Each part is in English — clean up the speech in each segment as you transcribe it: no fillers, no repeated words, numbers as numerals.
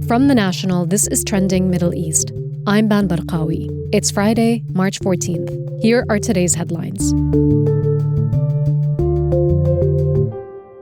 From The National, this is Trending Middle East. I'm Ban Barqawi. It's Friday, March 14th. Here are today's headlines.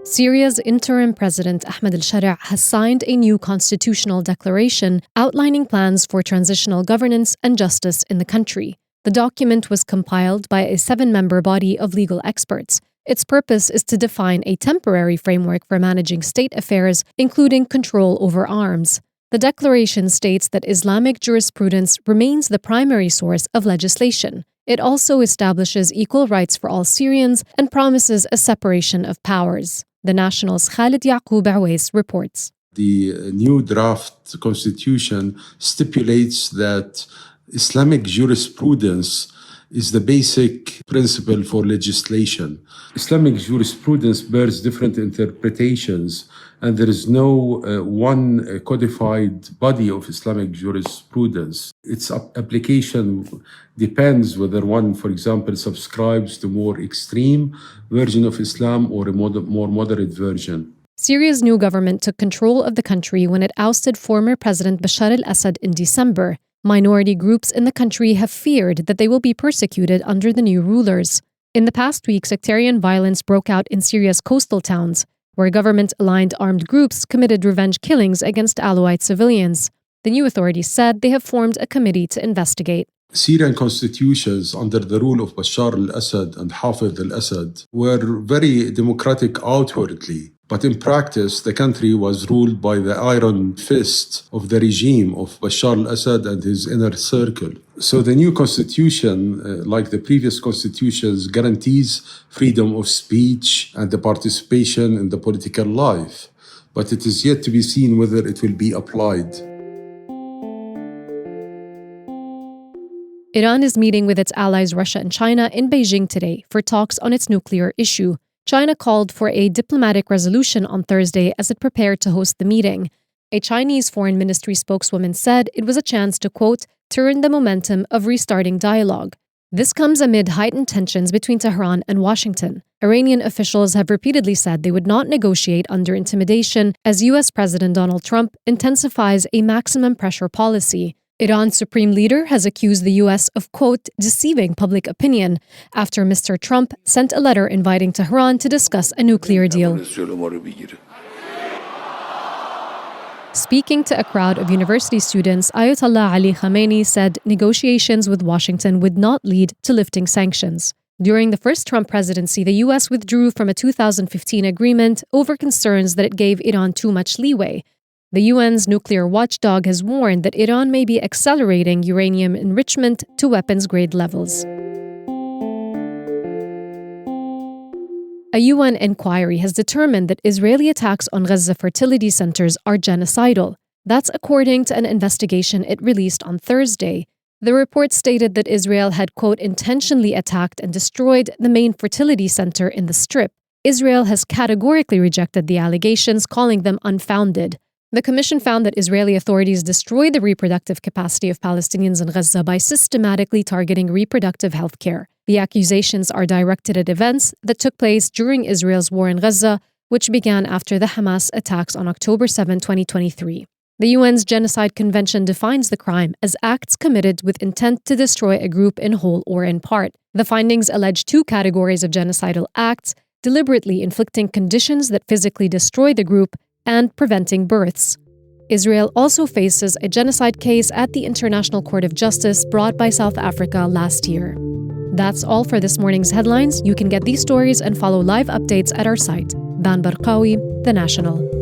Syria's interim President Ahmed Al Sharaa has signed a new constitutional declaration outlining plans for transitional governance and justice in the country. The document was compiled by a 7-member body of legal experts. Its purpose is to define a temporary framework for managing state affairs, including control over arms. The declaration states that Islamic jurisprudence remains the primary source of legislation. It also establishes equal rights for all Syrians and promises a separation of powers. The National's Khaled Yacoub Oweis reports. The new draft constitution stipulates that Islamic jurisprudence is the basic principle for legislation. Islamic jurisprudence bears different interpretations, and there is no one codified body of Islamic jurisprudence. Its application depends whether one, for example, subscribes to more extreme version of Islam or a more moderate version. Syria's new government took control of the country when it ousted former President Bashar al-Assad in December. Minority groups in the country have feared that they will be persecuted under the new rulers. In the past week, sectarian violence broke out in Syria's coastal towns, where government-aligned armed groups committed revenge killings against Alawite civilians. The new authorities said they have formed a committee to investigate. Syrian constitutions under the rule of Bashar al-Assad and Hafez al-Assad were very democratic outwardly, but in practice the country was ruled by the iron fist of the regime of Bashar al-Assad and his inner circle. So the new constitution, like the previous constitutions, guarantees freedom of speech and the participation in the political life, but it is yet to be seen whether it will be applied. Iran is meeting with its allies Russia and China in Beijing today for talks on its nuclear issue. China called for a diplomatic resolution on Thursday as it prepared to host the meeting. A Chinese foreign ministry spokeswoman said it was a chance to, quote, turn the momentum of restarting dialogue. This comes amid heightened tensions between Tehran and Washington. Iranian officials have repeatedly said they would not negotiate under intimidation as U.S. President Donald Trump intensifies a maximum pressure policy. Iran's supreme leader has accused the U.S. of, quote, deceiving public opinion after Mr. Trump sent a letter inviting Tehran to discuss a nuclear deal. Speaking to a crowd of university students, Ayatollah Ali Khamenei said negotiations with Washington would not lead to lifting sanctions. During the first Trump presidency, the U.S. withdrew from a 2015 agreement over concerns that it gave Iran too much leeway. The UN's nuclear watchdog has warned that Iran may be accelerating uranium enrichment to weapons-grade levels. A UN inquiry has determined that Israeli attacks on Gaza fertility centers are genocidal. That's according to an investigation it released on Thursday. The report stated that Israel had, quote, intentionally attacked and destroyed the main fertility center in the Strip. Israel has categorically rejected the allegations, calling them unfounded. The commission found that Israeli authorities destroyed the reproductive capacity of Palestinians in Gaza by systematically targeting reproductive health care. The accusations are directed at events that took place during Israel's war in Gaza, which began after the Hamas attacks on October 7, 2023. The UN's Genocide Convention defines the crime as acts committed with intent to destroy a group in whole or in part. The findings allege 2 categories of genocidal acts: deliberately inflicting conditions that physically destroy the group and preventing births. Israel also faces a genocide case at the International Court of Justice brought by South Africa last year. That's all for this morning's headlines. You can get these stories and follow live updates at our site. Ban Barqawi, The National.